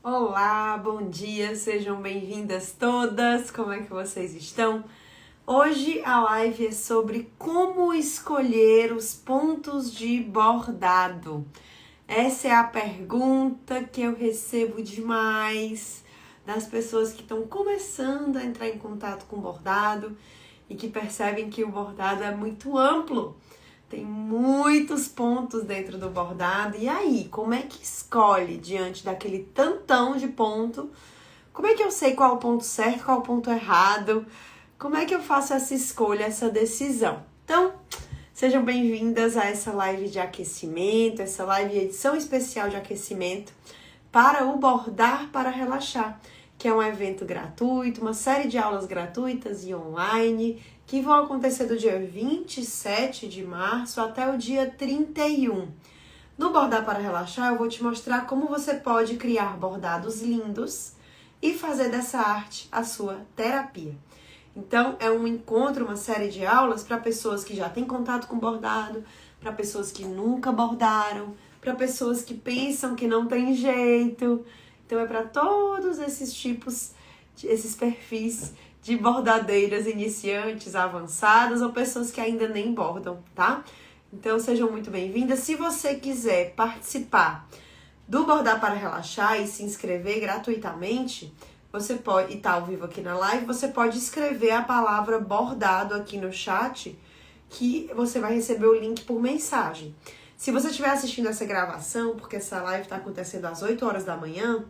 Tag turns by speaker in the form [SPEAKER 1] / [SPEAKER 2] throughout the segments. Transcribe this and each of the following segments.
[SPEAKER 1] Olá, bom dia, sejam bem-vindas todas, como é que vocês estão? Hoje a live é sobre como escolher os pontos de bordado. Essa é a pergunta que eu recebo demais das pessoas que estão começando a entrar em contato com bordado e que percebem que o bordado é muito amplo. Tem muitos pontos dentro do bordado. E aí, como é que escolhe diante daquele tantão de ponto? Como é que eu sei qual é o ponto certo, qual é o ponto errado? Como é que eu faço essa escolha, essa decisão? Então, sejam bem-vindas a essa live de aquecimento, essa live edição especial de aquecimento para o Bordar para Relaxar, que é um evento gratuito, uma série de aulas gratuitas e online, que vão acontecer do dia 27 de março até o dia 31. No Bordar para Relaxar, eu vou te mostrar como você pode criar bordados lindos e fazer dessa arte a sua terapia. Então, é um encontro, uma série de aulas para pessoas que já têm contato com bordado, para pessoas que nunca bordaram, para pessoas que pensam que não tem jeito. Então, é para todos esses tipos, esses perfis de bordadeiras iniciantes, avançadas ou pessoas que ainda nem bordam, tá? Então, sejam muito bem-vindas. Se você quiser participar do Bordar para Relaxar e se inscrever gratuitamente, você pode, e tá ao vivo aqui na live, você pode escrever a palavra bordado aqui no chat, que você vai receber o link por mensagem. Se você estiver assistindo essa gravação, porque essa live está acontecendo às 8 horas da manhã,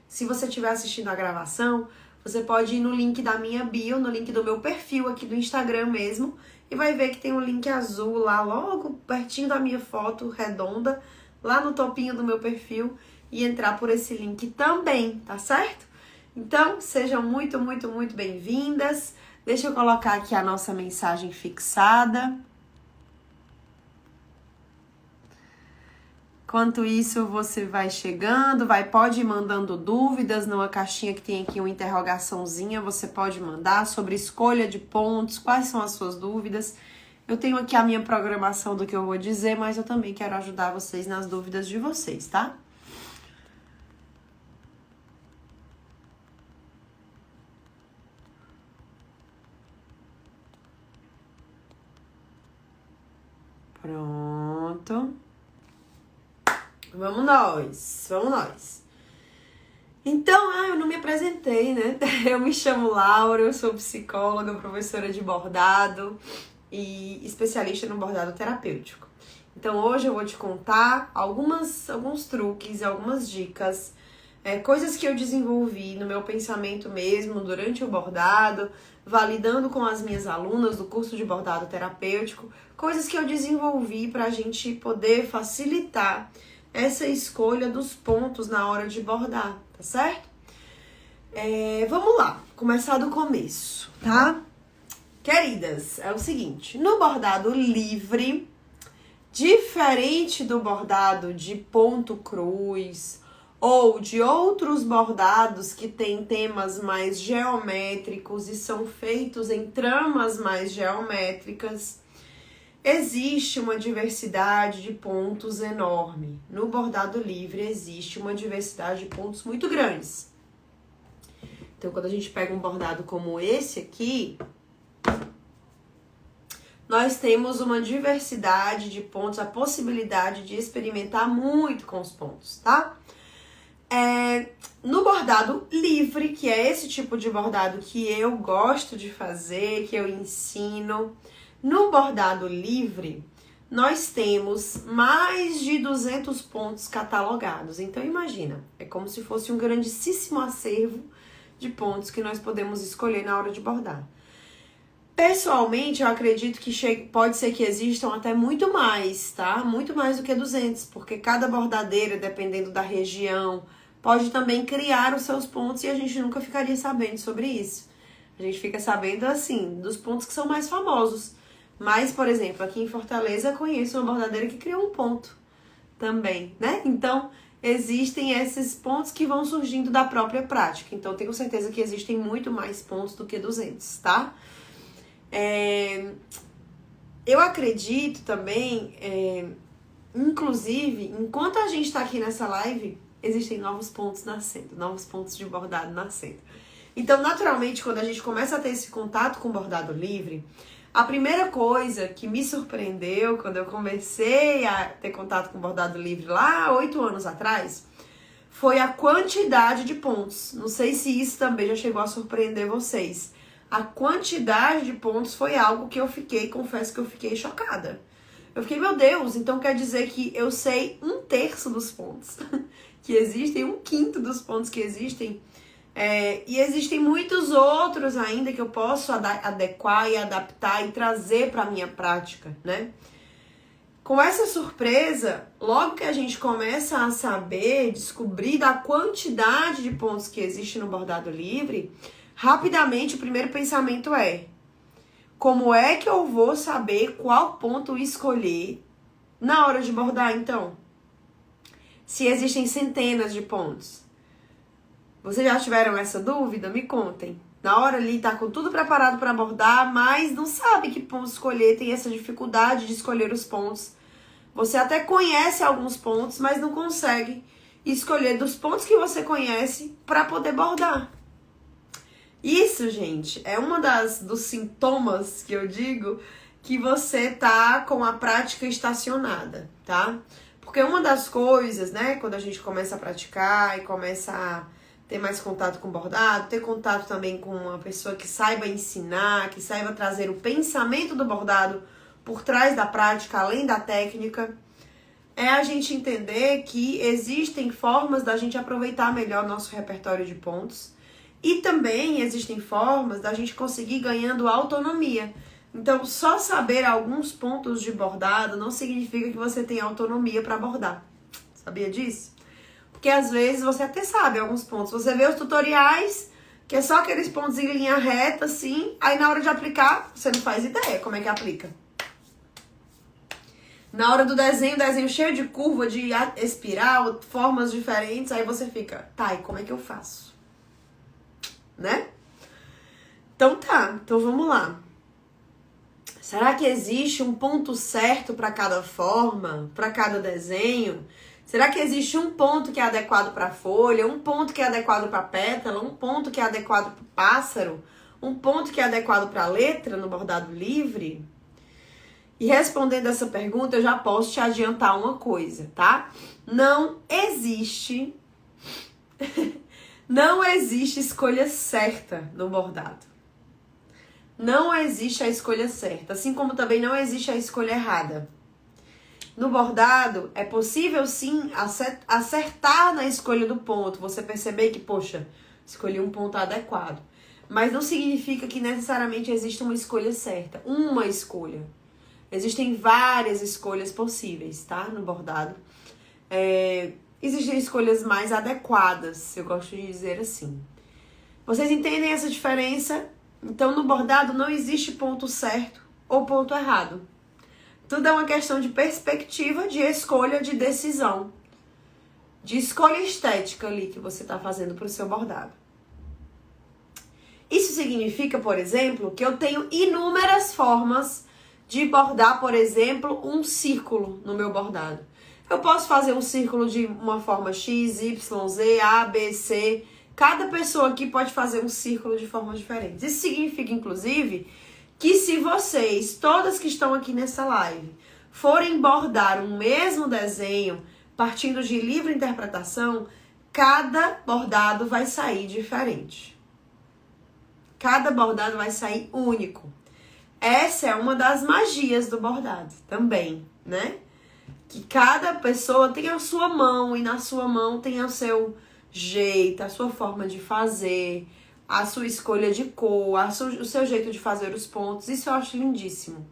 [SPEAKER 1] se você estiver assistindo a gravação, você pode ir no link da minha bio, no link do meu perfil aqui do Instagram mesmo, e vai ver que tem um link azul lá, logo pertinho da minha foto redonda, lá no topinho do meu perfil, e entrar por esse link também, tá certo? Então, sejam muito, muito, muito bem-vindas. Deixa eu colocar aqui a nossa mensagem fixada. Enquanto isso, você vai chegando, pode ir mandando dúvidas numa caixinha que tem aqui uma interrogaçãozinha, você pode mandar sobre escolha de pontos, quais são as suas dúvidas. Eu tenho aqui a minha programação do que eu vou dizer, mas eu também quero ajudar vocês nas dúvidas de vocês, tá? Pronto. Vamos nós. Então, eu não me apresentei, né? Eu me chamo Laura, eu sou psicóloga, professora de bordado e especialista no bordado terapêutico. Então, hoje eu vou te contar alguns truques, algumas dicas, coisas que eu desenvolvi no meu pensamento mesmo durante o bordado, validando com as minhas alunas do curso de bordado terapêutico, coisas que eu desenvolvi para a gente poder facilitar essa escolha dos pontos na hora de bordar, tá certo? Vamos lá, começar do começo, tá? Queridas, é o seguinte, no bordado livre, diferente do bordado de ponto cruz ou de outros bordados que têm temas mais geométricos e são feitos em tramas mais geométricas, existe uma diversidade de pontos enorme. No bordado livre existe uma diversidade de pontos muito grandes. Então, quando a gente pega um bordado como esse aqui, nós temos uma diversidade de pontos, a possibilidade de experimentar muito com os pontos, tá? No bordado livre, que é esse tipo de bordado que eu gosto de fazer, que eu ensino, no bordado livre, nós temos mais de 200 pontos catalogados. Então, imagina, é como se fosse um grandíssimo acervo de pontos que nós podemos escolher na hora de bordar. Pessoalmente, eu acredito que pode ser que existam até muito mais, tá? Muito mais do que 200, porque cada bordadeira, dependendo da região, pode também criar os seus pontos e a gente nunca ficaria sabendo sobre isso. A gente fica sabendo, assim, dos pontos que são mais famosos. Mas, por exemplo, aqui em Fortaleza, eu conheço uma bordadeira que criou um ponto também, né? Então, existem esses pontos que vão surgindo da própria prática. Então, tenho certeza que existem muito mais pontos do que 200, tá? Eu acredito também, inclusive, enquanto a gente tá aqui nessa live, existem novos pontos nascendo, novos pontos de bordado nascendo. Então, naturalmente, quando a gente começa a ter esse contato com o bordado livre, a primeira coisa que me surpreendeu quando eu comecei a ter contato com o bordado livre lá 8 anos atrás, foi a quantidade de pontos. Não sei se isso também já chegou a surpreender vocês. A quantidade de pontos foi algo que eu confesso que eu fiquei chocada. Eu fiquei, meu Deus, então quer dizer que eu sei 1/3 dos pontos que existem, 1/5 dos pontos que existem. E existem muitos outros ainda que eu posso adequar e adaptar e trazer para a minha prática, né? Com essa surpresa, logo que a gente começa a saber, descobrir da quantidade de pontos que existe no bordado livre, rapidamente o primeiro pensamento é: como é que eu vou saber qual ponto escolher na hora de bordar, então? Se existem centenas de pontos. Vocês já tiveram essa dúvida? Me contem. Na hora ali tá com tudo preparado para bordar, mas não sabe que ponto escolher, tem essa dificuldade de escolher os pontos. Você até conhece alguns pontos, mas não consegue escolher dos pontos que você conhece para poder bordar. Isso, gente, é uma dos sintomas que eu digo que você tá com a prática estacionada, tá? Porque uma das coisas, né, quando a gente começa a praticar e começa a ter mais contato com bordado, ter contato também com uma pessoa que saiba ensinar, que saiba trazer o pensamento do bordado por trás da prática, além da técnica, é a gente entender que existem formas da gente aproveitar melhor nosso repertório de pontos e também existem formas da gente conseguir ganhando autonomia. Então, só saber alguns pontos de bordado não significa que você tem autonomia para bordar. Sabia disso? Porque às vezes você até sabe alguns pontos. Você vê os tutoriais, que é só aqueles pontos em linha reta, assim. Aí na hora de aplicar, você não faz ideia como é que aplica. Na hora do desenho cheio de curva, de espiral, formas diferentes. Aí você fica, tá, e como é que eu faço? Né? Então tá, então vamos lá. Será que existe um ponto certo para cada forma, para cada desenho? Será que existe um ponto que é adequado para a folha, um ponto que é adequado para a pétala, um ponto que é adequado para o pássaro, um ponto que é adequado para a letra no bordado livre? E respondendo essa pergunta, eu já posso te adiantar uma coisa, tá? Não existe escolha certa no bordado. Não existe a escolha certa, assim como também não existe a escolha errada. No bordado, é possível sim acertar na escolha do ponto. Você perceber que, poxa, escolhi um ponto adequado. Mas não significa que necessariamente existe uma escolha certa. Uma escolha. Existem várias escolhas possíveis, tá? No bordado. Existem escolhas mais adequadas, eu gosto de dizer assim. Vocês entendem essa diferença? Então, no bordado não existe ponto certo ou ponto errado. Tudo é uma questão de perspectiva, de escolha, de decisão. De escolha estética ali que você está fazendo para o seu bordado. Isso significa, por exemplo, que eu tenho inúmeras formas de bordar, por exemplo, um círculo no meu bordado. Eu posso fazer um círculo de uma forma X, Y, Z, A, B, C. Cada pessoa aqui pode fazer um círculo de formas diferentes. Isso significa, inclusive, que se vocês, todas que estão aqui nessa live, forem bordar um mesmo desenho, partindo de livre interpretação, cada bordado vai sair diferente. Cada bordado vai sair único. Essa é uma das magias do bordado também, né? Que cada pessoa tem a sua mão e na sua mão tem o seu jeito, a sua forma de fazer, a sua escolha de cor, o seu jeito de fazer os pontos. Isso eu acho lindíssimo.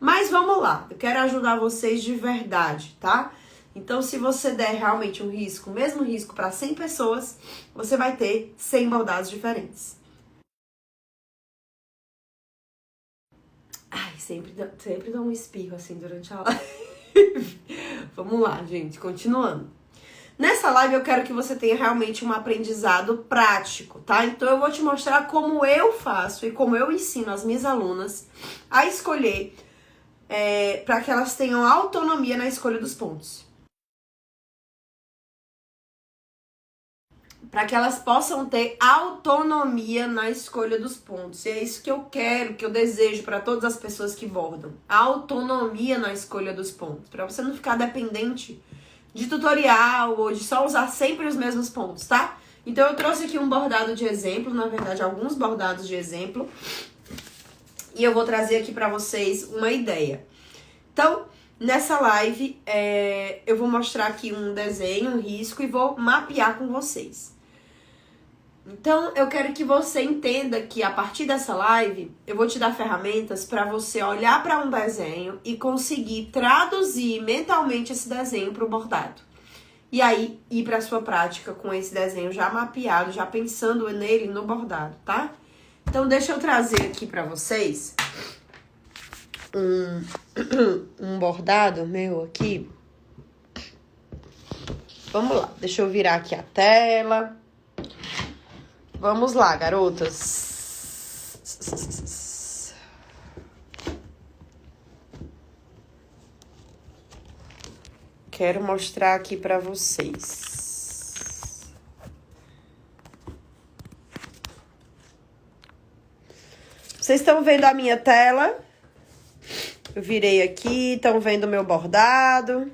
[SPEAKER 1] Mas vamos lá, eu quero ajudar vocês de verdade, tá? Então, se você der realmente um risco, o mesmo risco para 100 pessoas, você vai ter 100 bordados diferentes. Ai, sempre dá um espirro assim durante a live. Vamos lá, gente, continuando. Nessa live eu quero que você tenha realmente um aprendizado prático, tá? Então eu vou te mostrar como eu faço e como eu ensino as minhas alunas a escolher para que elas tenham autonomia na escolha dos pontos. para que elas possam ter autonomia na escolha dos pontos. E é isso que eu quero, que eu desejo para todas as pessoas que bordam. Autonomia na escolha dos pontos, para você não ficar dependente de tutorial ou de só usar sempre os mesmos pontos, tá? Então eu trouxe aqui um bordado de exemplo, na verdade alguns bordados de exemplo, e eu vou trazer aqui para vocês uma ideia. Então, nessa live, eu vou mostrar aqui um desenho, um risco e vou mapear com vocês. Então, eu quero que você entenda que a partir dessa live, eu vou te dar ferramentas para você olhar para um desenho e conseguir traduzir mentalmente esse desenho para o bordado. E aí, ir para a sua prática com esse desenho já mapeado, já pensando nele no bordado, tá? Então, deixa eu trazer aqui para vocês um bordado meu aqui. Vamos lá, deixa eu virar aqui a tela. Vamos lá, garotas. Quero mostrar aqui pra vocês. Vocês estão vendo a minha tela? Eu virei aqui, estão vendo o meu bordado.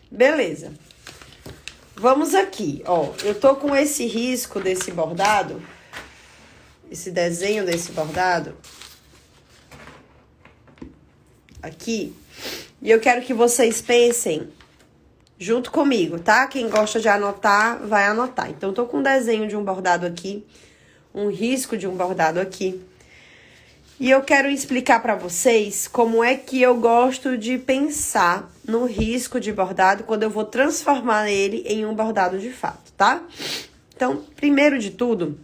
[SPEAKER 1] Beleza. Vamos aqui, ó. Eu tô com esse risco desse bordado, esse desenho desse bordado aqui. E eu quero que vocês pensem junto comigo, tá? Quem gosta de anotar, vai anotar. Então, eu tô com um desenho de um bordado aqui, um risco de um bordado aqui. E eu quero explicar para vocês como é que eu gosto de pensar no risco de bordado quando eu vou transformar ele em um bordado de fato, tá? Então, primeiro de tudo,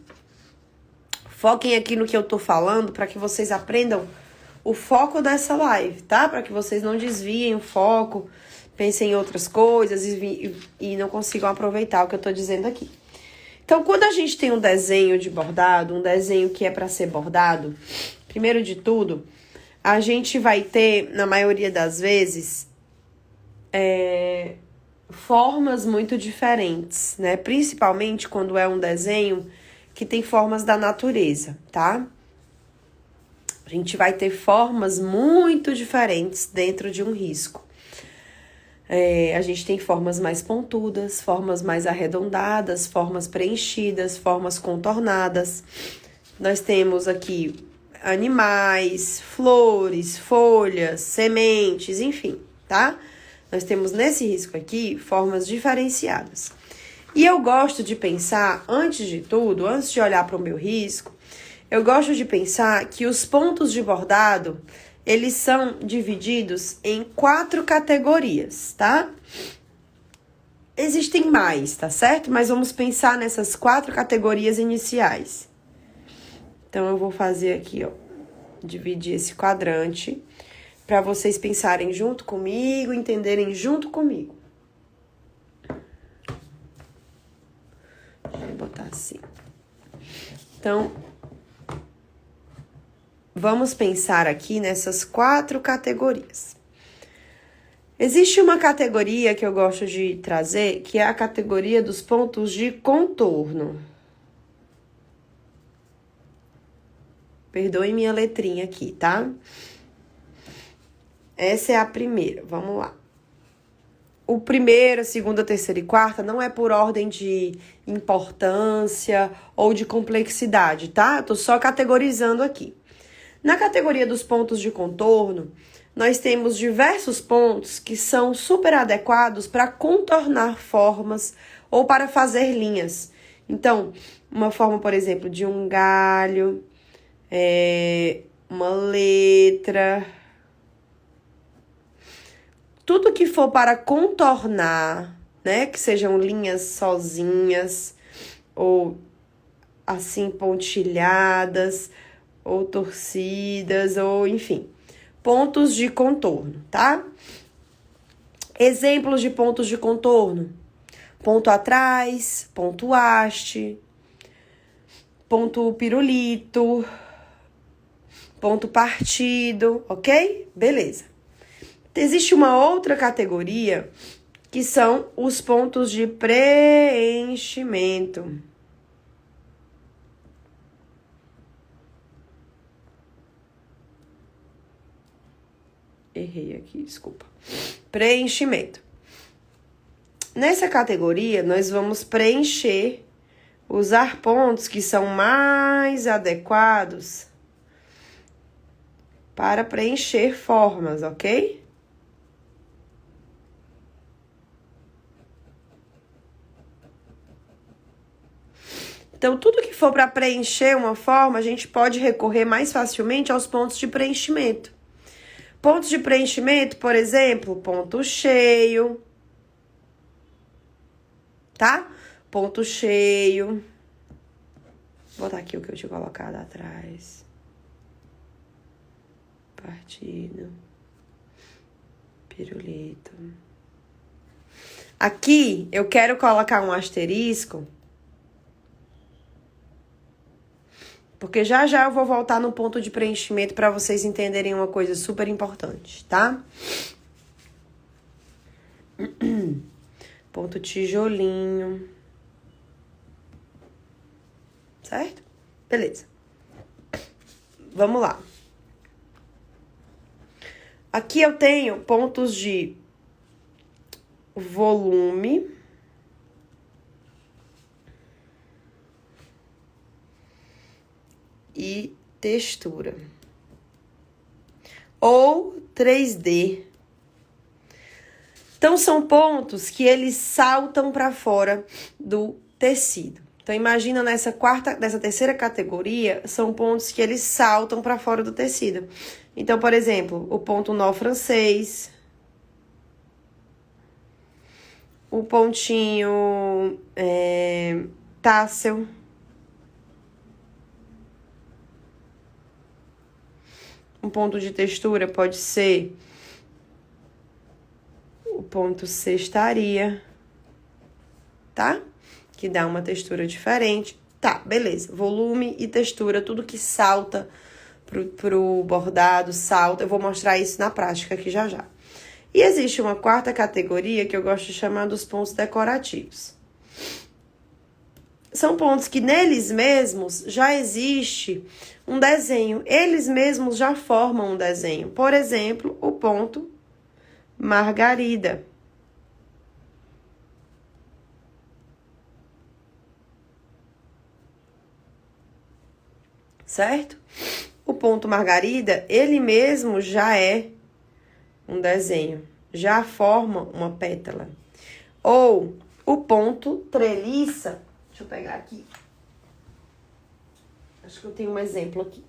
[SPEAKER 1] foquem aqui no que eu tô falando para que vocês aprendam o foco dessa live, tá? Para que vocês não desviem o foco, pensem em outras coisas e não consigam aproveitar o que eu tô dizendo aqui. Então, quando a gente tem um desenho de bordado, um desenho que é para ser bordado, primeiro de tudo, a gente vai ter, na maioria das vezes, formas muito diferentes, né? Principalmente quando é um desenho que tem formas da natureza, tá? A gente vai ter formas muito diferentes dentro de um risco. A gente tem formas mais pontudas, formas mais arredondadas, formas preenchidas, formas contornadas. Nós temos aqui animais, flores, folhas, sementes, enfim, tá? Nós temos nesse risco aqui formas diferenciadas. E eu gosto de pensar, antes de tudo, antes de olhar para o meu risco, eu gosto de pensar que os pontos de bordado, eles são divididos em 4 categorias, tá? Existem mais, tá certo? Mas vamos pensar nessas 4 categorias iniciais. Então, eu vou fazer aqui, ó, dividir esse quadrante para vocês pensarem junto comigo, entenderem junto comigo. Deixa eu botar assim. Então, vamos pensar aqui nessas 4 categorias. Existe uma categoria que eu gosto de trazer, que é a categoria dos pontos de contorno. Perdoe minha letrinha aqui, tá? Essa é a primeira, vamos lá. O primeiro, a segunda, a terceira e quarta não é por ordem de importância ou de complexidade, tá? Eu tô só categorizando aqui. Na categoria dos pontos de contorno, nós temos diversos pontos que são super adequados para contornar formas ou para fazer linhas. Então, uma forma, por exemplo, de um galho, uma letra. Tudo que for para contornar, né? Que sejam linhas sozinhas ou assim pontilhadas ou torcidas, ou enfim, pontos de contorno, tá? Exemplos de pontos de contorno: ponto atrás, ponto haste, ponto pirulito, ponto partido, ok? Beleza. Existe uma outra categoria que são os pontos de preenchimento. Errei aqui, desculpa. Preenchimento. Nessa categoria, nós vamos preencher, usar pontos que são mais adequados para preencher formas, ok? Então, tudo que for para preencher uma forma, a gente pode recorrer mais facilmente aos pontos de preenchimento. Pontos de preenchimento, por exemplo, ponto cheio, tá? Ponto cheio. Vou botar aqui o que eu tinha colocado atrás. Partido. Pirulito. Aqui, eu quero colocar um asterisco, porque já já eu vou voltar no ponto de preenchimento para vocês entenderem uma coisa super importante, tá? Ponto tijolinho. Certo? Beleza. Vamos lá. Aqui eu tenho pontos de volume e textura. Ou 3D. Então, são pontos que eles saltam para fora do tecido. Então, imagina nessa terceira categoria, são pontos que eles saltam para fora do tecido. Então, por exemplo, o ponto nó francês, o pontinho tassel, um ponto de textura pode ser o ponto cestaria, tá? Que dá uma textura diferente. Tá, beleza. Volume e textura, tudo que salta pro bordado, salta. Eu vou mostrar isso na prática aqui já já. E existe uma quarta categoria que eu gosto de chamar dos pontos decorativos. São pontos que neles mesmos já existe um desenho. Eles mesmos já formam um desenho. Por exemplo, o ponto margarida. Certo? O ponto margarida, ele mesmo já é um desenho, já forma uma pétala. Ou o ponto treliça, deixa eu pegar aqui. Acho que eu tenho um exemplo aqui.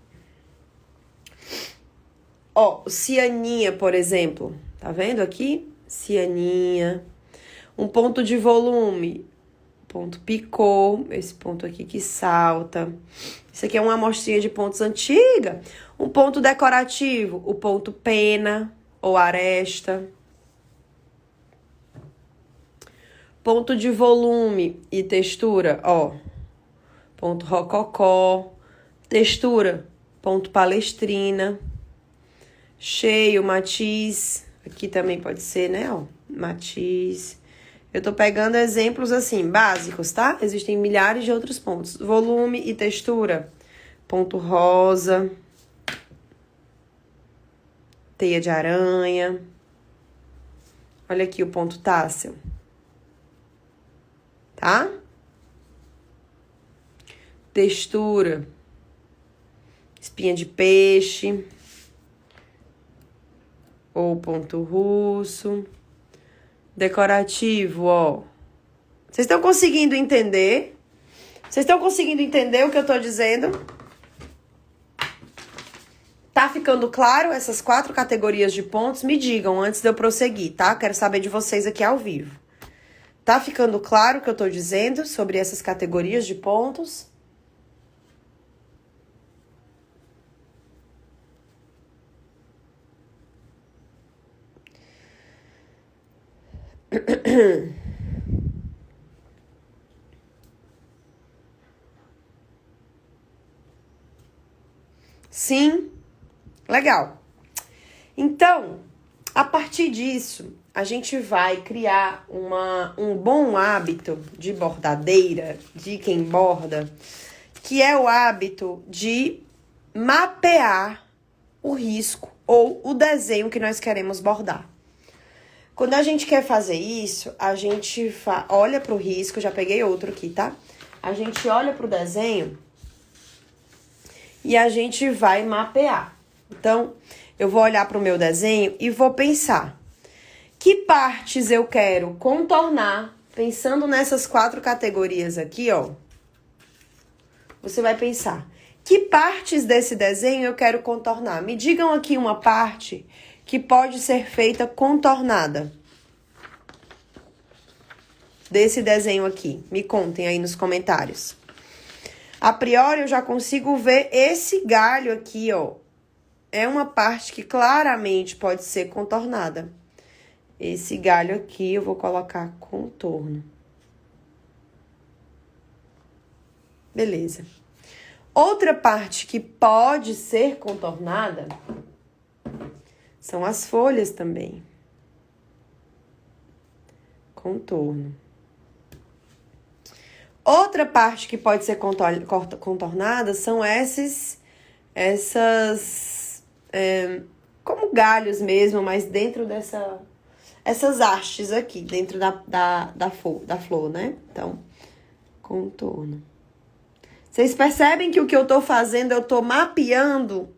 [SPEAKER 1] Ó, cianinha, por exemplo. Tá vendo aqui? Cianinha. Um ponto de volume. Ponto picô. Esse ponto aqui que salta. Isso aqui é uma amostrinha de pontos antiga. Um ponto decorativo. O ponto pena ou aresta. Ponto de volume e textura, ó. Ponto rococó. Textura. Ponto palestrina. Cheio, matiz. Aqui também pode ser, né, ó. Matiz. Eu tô pegando exemplos, assim, básicos, tá? Existem milhares de outros pontos. Volume e textura. Ponto rosa. Teia de aranha. Olha aqui o ponto tássel. Tá? Textura. Espinha de peixe. Ou ponto russo. Decorativo, ó. Vocês estão conseguindo entender? Vocês estão conseguindo entender o que eu tô dizendo? Tá ficando claro essas 4 categorias de pontos? Me digam antes de eu prosseguir, tá? Quero saber de vocês aqui ao vivo. Tá ficando claro o que eu tô dizendo sobre essas categorias de pontos? Sim? Legal. Então, A partir disso, a gente vai criar um bom hábito de bordadeira, de quem borda, que é o hábito de mapear o risco ou o desenho que nós queremos bordar. Quando a gente quer fazer isso, a gente olha para o risco, já peguei outro aqui, tá? A gente olha para o desenho e a gente vai mapear. Então, eu vou olhar para o meu desenho e vou pensar que partes eu quero contornar, pensando nessas 4 categorias aqui, ó. Você vai pensar, que partes desse desenho eu quero contornar? Me digam aqui uma parte que pode ser feita contornada desse desenho aqui. Me contem aí nos comentários. A priori, eu já consigo ver esse galho aqui, ó. É uma parte que claramente pode ser contornada. Esse galho aqui eu vou colocar contorno. Beleza. Outra parte que pode ser contornada são as folhas também. Contorno. Outra parte que pode ser contornada são como galhos mesmo, mas dentro essas hastes aqui, dentro da flor, né? Então, contorno. Vocês percebem que o que eu tô fazendo, eu tô mapeando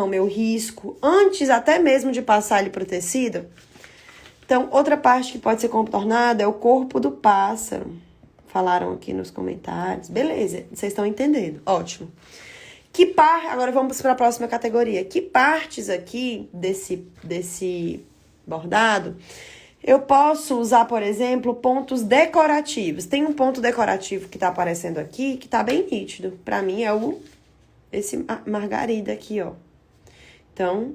[SPEAKER 1] meu risco, antes até mesmo de passar ele pro tecido. Então, outra parte que pode ser contornada é o corpo do pássaro. Falaram aqui nos comentários. Beleza, vocês estão entendendo. Ótimo. Agora vamos para a próxima categoria. Que partes aqui desse bordado eu posso usar, por exemplo, pontos decorativos? Tem um ponto decorativo que tá aparecendo aqui, que tá bem nítido. Para mim é esse margarida aqui, ó. Então,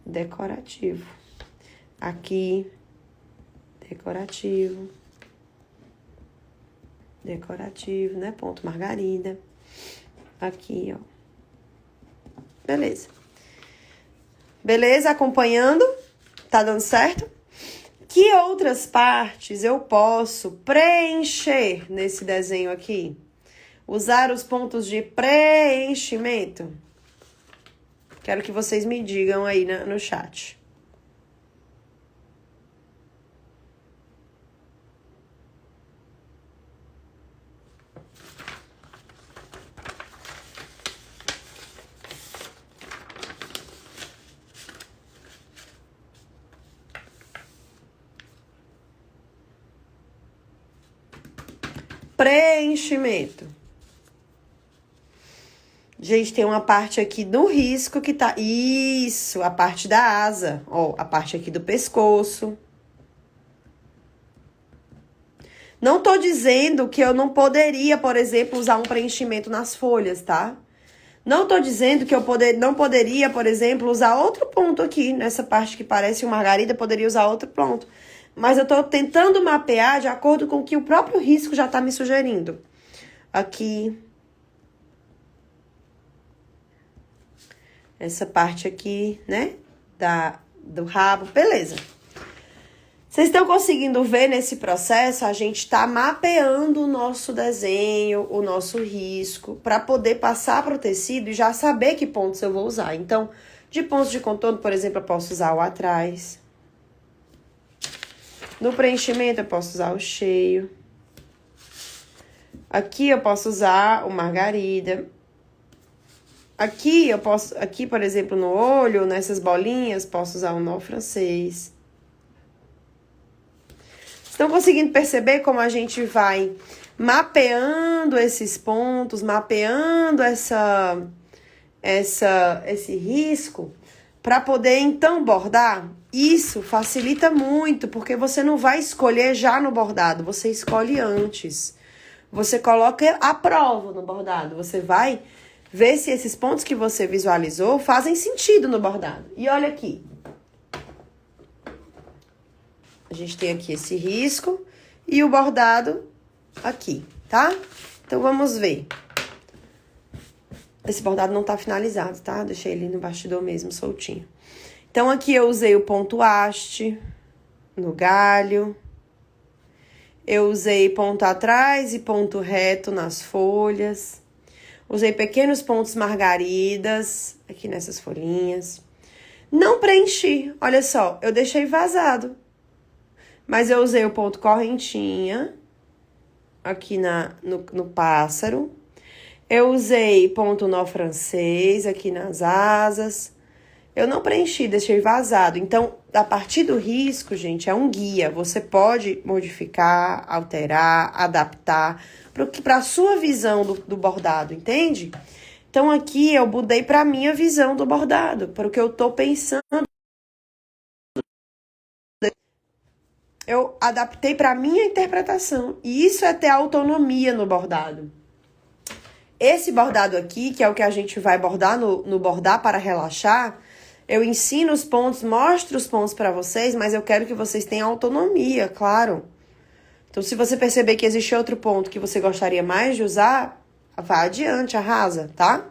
[SPEAKER 1] decorativo. Aqui, decorativo. Decorativo, né? Ponto margarida. Aqui, ó. Beleza. Beleza? Acompanhando? Tá dando certo? Que outras partes eu posso preencher nesse desenho aqui? Usar os pontos de preenchimento? Quero que vocês me digam aí no chat. Preenchimento. Gente, tem uma parte aqui do risco que tá... Isso, a parte da asa. Ó, a parte aqui do pescoço. Não tô dizendo que eu não poderia, por exemplo, usar um preenchimento nas folhas, tá? Não tô dizendo que eu não poderia, por exemplo, usar outro ponto aqui. Nessa parte que parece uma margarida, poderia usar outro ponto. Mas eu tô tentando mapear de acordo com o que o próprio risco já tá me sugerindo. Aqui. Essa parte aqui, né? Do rabo. Beleza. Vocês estão conseguindo ver nesse processo? A gente tá mapeando o nosso desenho, o nosso risco, para poder passar para o tecido e já saber que pontos eu vou usar. Então, de pontos de contorno, por exemplo, eu posso usar o atrás. No preenchimento, eu posso usar o cheio. Aqui, eu posso usar o margarida. Aqui, por exemplo, no olho, nessas bolinhas, posso usar o nó francês. Estão conseguindo perceber como a gente vai mapeando esses pontos, mapeando esse risco, para poder, então, bordar? Isso facilita muito, porque você não vai escolher já no bordado, você escolhe antes. Você coloca a prova no bordado, você vai ver se esses pontos que você visualizou fazem sentido no bordado. E olha aqui. A gente tem aqui esse risco e o bordado aqui, tá? Então, vamos ver. Esse bordado não tá finalizado, tá? Deixei ele no bastidor mesmo, soltinho. Então, aqui eu usei o ponto haste no galho. Eu usei ponto atrás e ponto reto nas folhas. Usei pequenos pontos margaridas aqui nessas folhinhas. Não preenchi, olha só, eu deixei vazado. Mas eu usei o ponto correntinha aqui no pássaro. Eu usei ponto nó francês aqui nas asas. Eu não preenchi, deixei vazado. Então, a partir do risco, gente, é um guia. Você pode modificar, alterar, adaptar para a sua visão do bordado, entende? Então, aqui eu mudei para a minha visão do bordado, para o que eu tô pensando. Eu adaptei para a minha interpretação. E isso é ter autonomia no bordado. Esse bordado aqui, que é o que a gente vai bordar no Bordar para Relaxar, eu ensino os pontos, mostro os pontos para vocês, mas eu quero que vocês tenham autonomia, claro. Então, se você perceber que existe outro ponto que você gostaria mais de usar, vá adiante, arrasa, tá?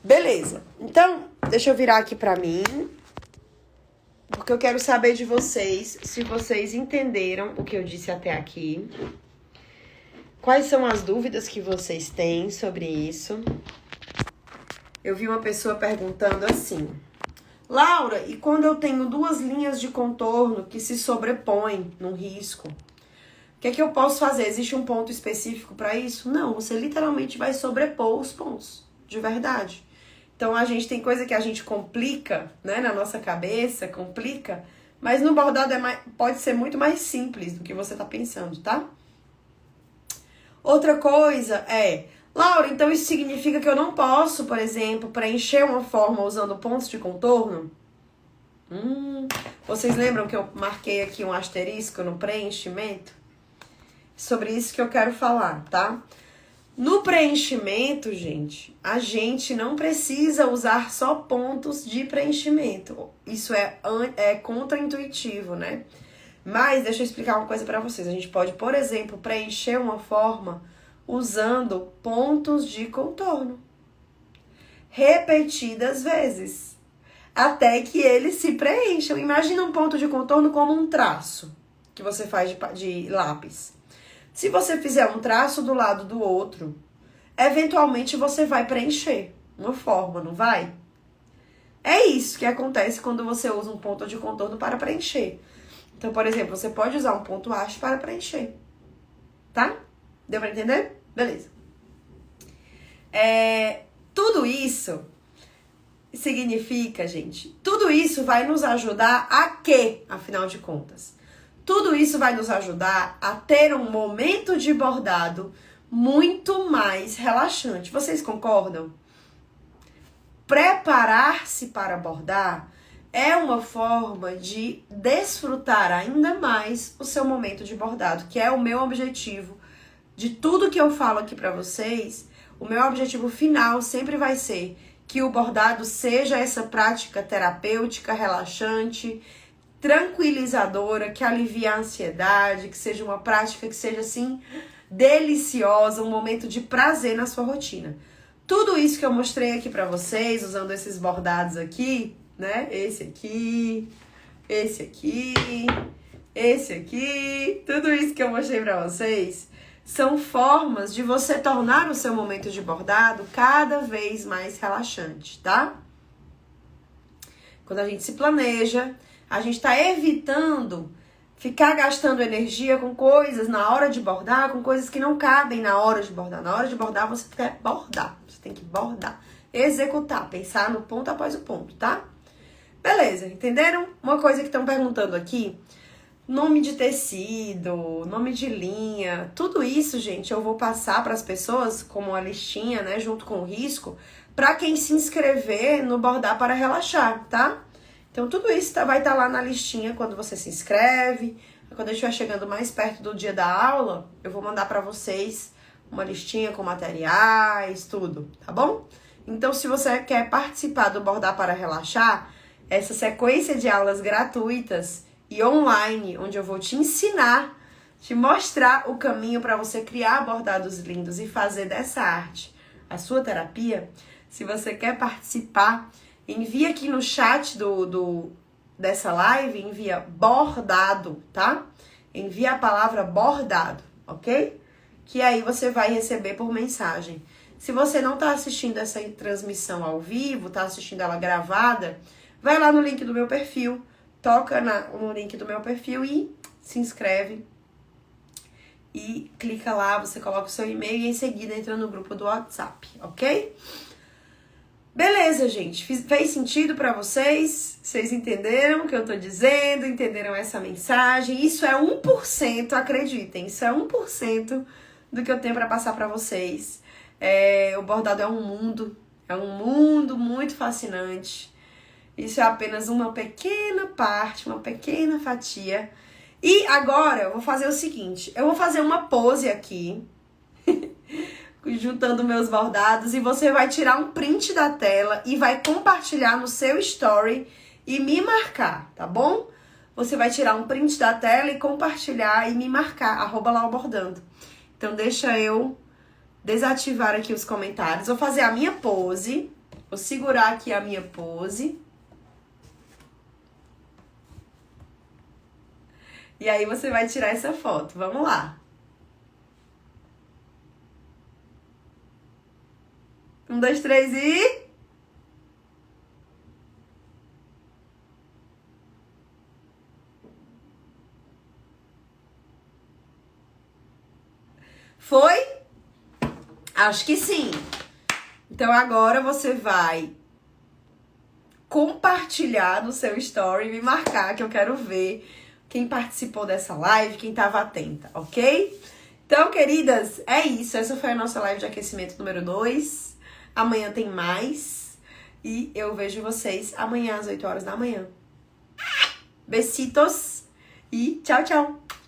[SPEAKER 1] Beleza. Então, deixa eu virar aqui pra mim, porque eu quero saber de vocês, se vocês entenderam o que eu disse até aqui. Quais são as dúvidas que vocês têm sobre isso? Eu vi uma pessoa perguntando assim: Laura, e quando eu tenho duas linhas de contorno que se sobrepõem num risco, o que é que eu posso fazer? Existe um ponto específico para isso? Não, você literalmente vai sobrepor os pontos, de verdade. Então, a gente tem coisa que a gente complica, né, na nossa cabeça, complica, mas no bordado pode ser muito mais simples do que você tá pensando, tá? Outra coisa é, Laura, então isso significa que eu não posso, por exemplo, preencher uma forma usando pontos de contorno? Vocês lembram que eu marquei aqui um asterisco no preenchimento? Sobre isso que eu quero falar, tá? No preenchimento, gente, a gente não precisa usar só pontos de preenchimento. Isso é contraintuitivo, né? Mas deixa eu explicar uma coisa pra vocês. A gente pode, por exemplo, preencher uma forma usando pontos de contorno repetidas vezes, até que eles se preencham. Imagina um ponto de contorno como um traço que você faz de lápis. Se você fizer um traço do lado do outro, eventualmente você vai preencher uma forma, não vai? É isso que acontece quando você usa um ponto de contorno para preencher. Então, por exemplo, você pode usar um ponto haste para preencher, tá? Deu pra entender? Beleza. Tudo isso significa, gente, tudo isso vai nos ajudar a quê, afinal de contas? Tudo isso vai nos ajudar a ter um momento de bordado muito mais relaxante. Vocês concordam? Preparar-se para bordar é uma forma de desfrutar ainda mais o seu momento de bordado, que é o meu objetivo. De tudo que eu falo aqui para vocês, o meu objetivo final sempre vai ser que o bordado seja essa prática terapêutica, relaxante, tranquilizadora, que alivie a ansiedade, que seja uma prática que seja assim deliciosa, um momento de prazer na sua rotina. Tudo isso que eu mostrei aqui pra vocês, usando esses bordados aqui, né? Esse aqui, esse aqui, esse aqui, tudo isso que eu mostrei pra vocês são formas de você tornar o seu momento de bordado cada vez mais relaxante, tá? Quando a gente se planeja, a gente tá evitando ficar gastando energia com coisas na hora de bordar, com coisas que não cabem na hora de bordar. Na hora de bordar, você quer bordar. Você tem que bordar, executar, pensar no ponto após o ponto, tá? Beleza, entenderam? Uma coisa que estão perguntando aqui, nome de tecido, nome de linha, tudo isso, gente, eu vou passar para as pessoas como uma listinha, né, junto com o risco, para quem se inscrever no Bordar para Relaxar, tá? Então, tudo isso vai estar lá na listinha quando você se inscreve. Quando eu estiver chegando mais perto do dia da aula, eu vou mandar para vocês uma listinha com materiais, tudo, tá bom? Então, se você quer participar do Bordar para Relaxar, essa sequência de aulas gratuitas e online, onde eu vou te ensinar, te mostrar o caminho para você criar bordados lindos e fazer dessa arte a sua terapia, se você quer participar, envia aqui no chat dessa live, envia bordado, tá? Envia a palavra bordado, ok? Que aí você vai receber por mensagem. Se você não tá assistindo essa transmissão ao vivo, tá assistindo ela gravada, vai lá no link do meu perfil, toca no link do meu perfil e se inscreve. E clica lá, você coloca o seu e-mail e em seguida entra no grupo do WhatsApp, ok? Beleza, gente. Fez sentido pra vocês? Vocês entenderam o que eu tô dizendo? Entenderam essa mensagem? Isso é 1%, acreditem. Isso é 1% do que eu tenho pra passar pra vocês. O bordado é um mundo muito fascinante. Isso é apenas uma pequena parte, uma pequena fatia. E agora eu vou fazer o seguinte, eu vou fazer uma pose aqui, juntando meus bordados, e você vai tirar um print da tela e vai compartilhar no seu story e me marcar, tá bom? Você vai tirar um print da tela e compartilhar e me marcar, @laubordando. Então deixa eu desativar aqui os comentários, vou fazer a minha pose, vou segurar aqui a minha pose. E aí você vai tirar essa foto. Vamos lá. 1, 2, 3 e... Foi? Acho que sim. Então agora você vai compartilhar no seu story e me marcar, que eu quero ver quem participou dessa live, quem estava atenta, ok? Então, queridas, é isso. Essa foi a nossa live de aquecimento número 2. Amanhã tem mais. E eu vejo vocês amanhã às 8 horas da manhã. Besitos e tchau, tchau!